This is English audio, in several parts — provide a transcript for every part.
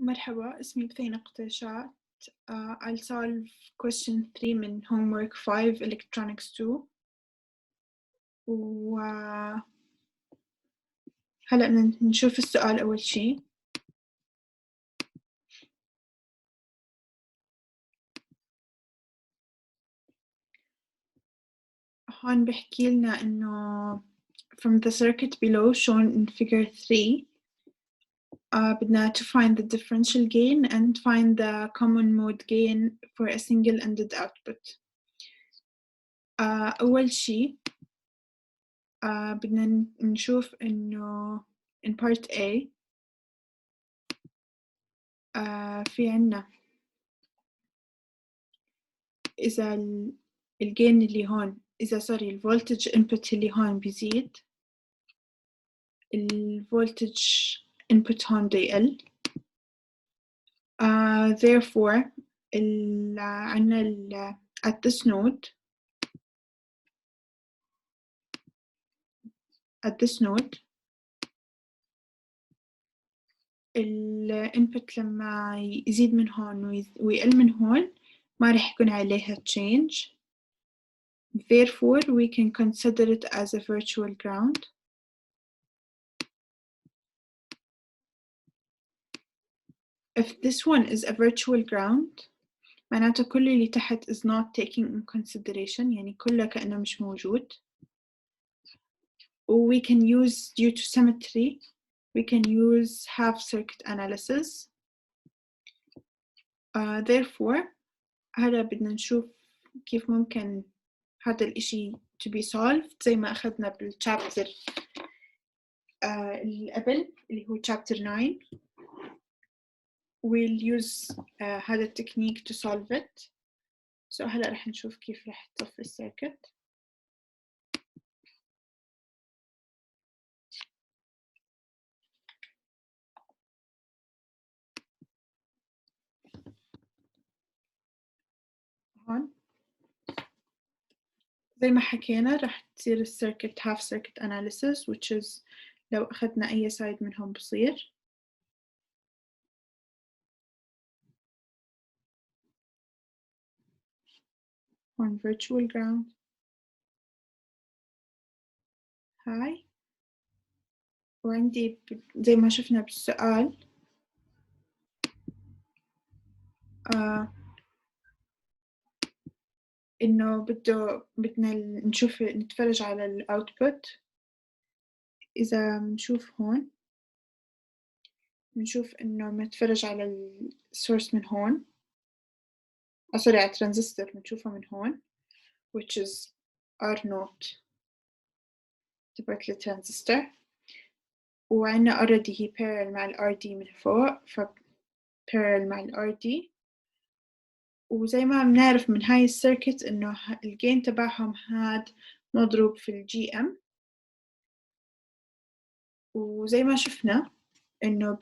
مرحبا، اسمي بثينة قتيشات. I'll solve question 3 من homework 5 electronics 2. هلأ بدنا نشوف السؤال أول شي. هون بحكي لنا إنه from the circuit below shown in figure 3 بدنا to find the differential gain and find the common mode gain for a single-ended output. أول شي بدنا نشوف إنه in part A في عنا إذا الجين اللي هون سوري الفولتج input اللي هون بيزيد الفولتج input هون بده يقل. Therefore عنا at this node الانبوت لما يزيد من هون ويقل من هون ما رح يكون عليها change. Therefore we can consider it as a virtual ground. If this one is a virtual ground معناته كل اللي تحت is not taking in consideration، يعني كله كأنه مش موجود. We can use, due to symmetry, we can use half circuit analysis. Therefore هلا بدنا نشوف كيف ممكن هذا الإشي to be solved زي ما أخذنا بالchapter اللي قبل اللي هو chapter 9. We'll use هذا التكنيك to solve it. So هلا رح نشوف كيف رح تصفي السيركت. هون زي ما حكينا رح تصير السيركت half circuit analysis which is لو أخذنا أي side منهم بصير. هون virtual ground هاي، وعندي زي ما شفنا بالسؤال إنه بدنا نتفرج على الأوتبوت. إذا بنشوف هون بنشوف إنه بنتفرج على السورس من هون سوري على الترانزستور بنشوفه من هون which is R0 تبعت الترانزستور، وعنا already هي parallel مع ال RD من فوق ف parallel مع ال RD. وزي ما بنعرف من هاي السيركت إنه الجين تبعهم هاد مضروب في ال GM، وزي ما شفنا إنه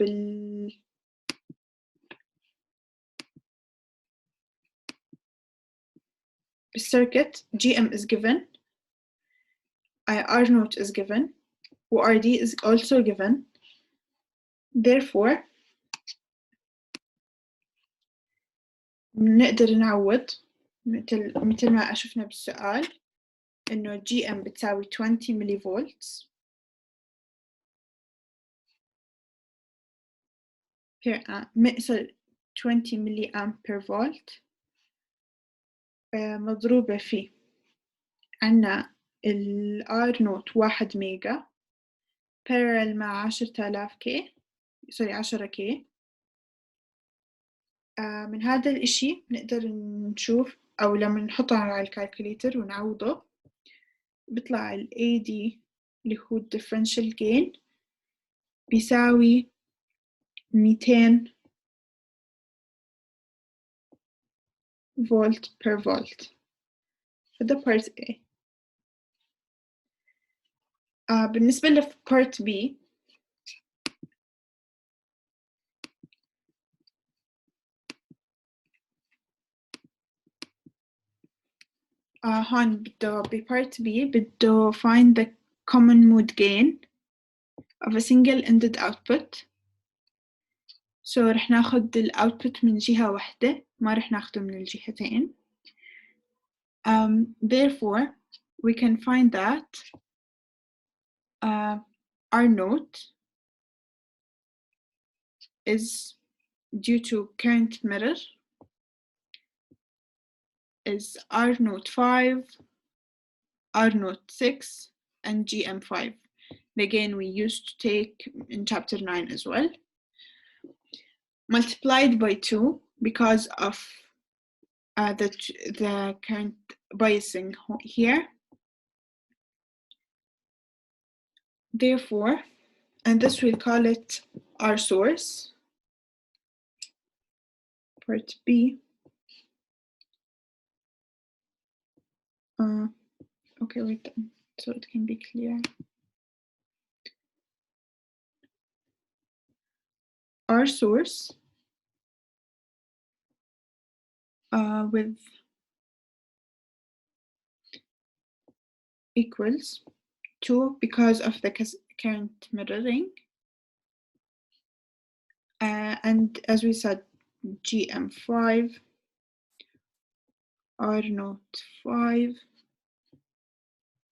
بالسيركت GM is given, R0 is given, و RD is also given. Therefore نقدر نعوض مثل ما شفنا بالسؤال إنه GM بتساوي 20 ملي فولت per 20 ملي أمب per volt مضروبة في عنا ال R0 1 ميجا parallel مع 10,000 كي سوري 10 كي. من هذا الإشي نقدر نشوف أو لما نحطه على الكالكوليتر ونعوضه بيطلع ال AD اللي هو differential gain بيساوي 200 فولت per volt. هذا part A. بالنسبة ل part B هون بده part B بده find the common mode gain of a single-ended output. so رح ناخد الأوتبوت من جهة واحدة ما رح ناخده من الجهتين. Therefore we can find that R naught is due to current mirror is R naught 5, R naught 6, and GM5. Again, we used to take in chapter 9 as well. Multiplied by 2 because of the current biasing here. Therefore, and this we'll call it our source, part B. Okay, wait, so it can be clear. Our source with equals 2 because of the current mirroring. And as we said, GM5, R naught 5,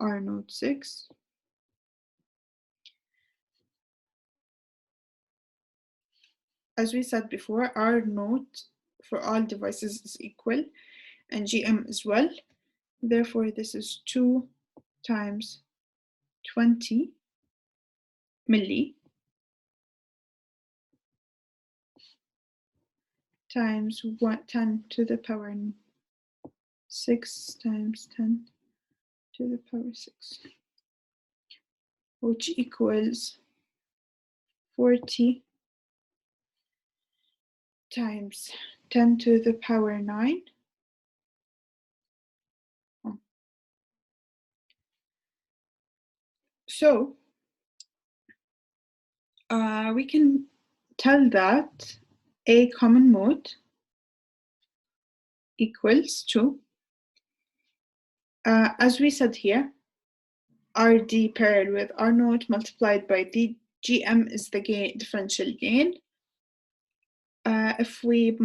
R naught 6. As we said before, R naught for all devices is equal, and GM as well. Therefore, this is 2 times 20 milli times 10 to the power 6 times 10 to the power 6, which equals 40 times 10 to the power 9. So we can tell that a common mode equals to, as we said here, RD paired with R naught multiplied by the GM is the gain, differential gain. If we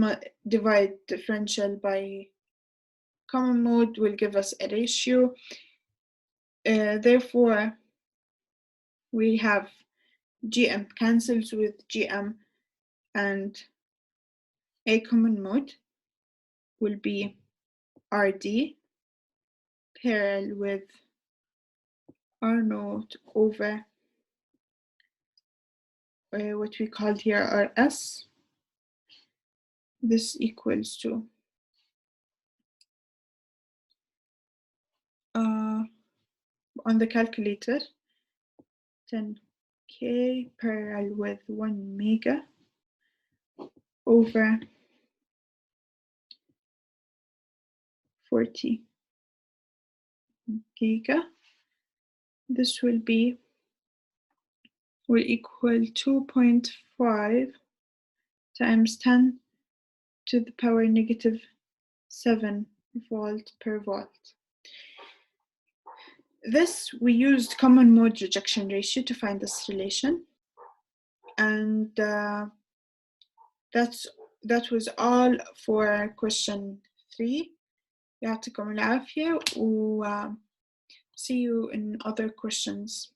divide differential by common mode, will give us a ratio. Therefore, we have GM cancels with GM, and a common mode will be RD parallel with R naught over what we called here RS. This equals to on the calculator 10K parallel with 1 mega over 40 giga. This will equal 2.5 times 10 to the power negative 7 volt per volt. This, we used common mode rejection ratio to find this relation, and that was all for question 3. يعطيكم العافية, و see you in other questions.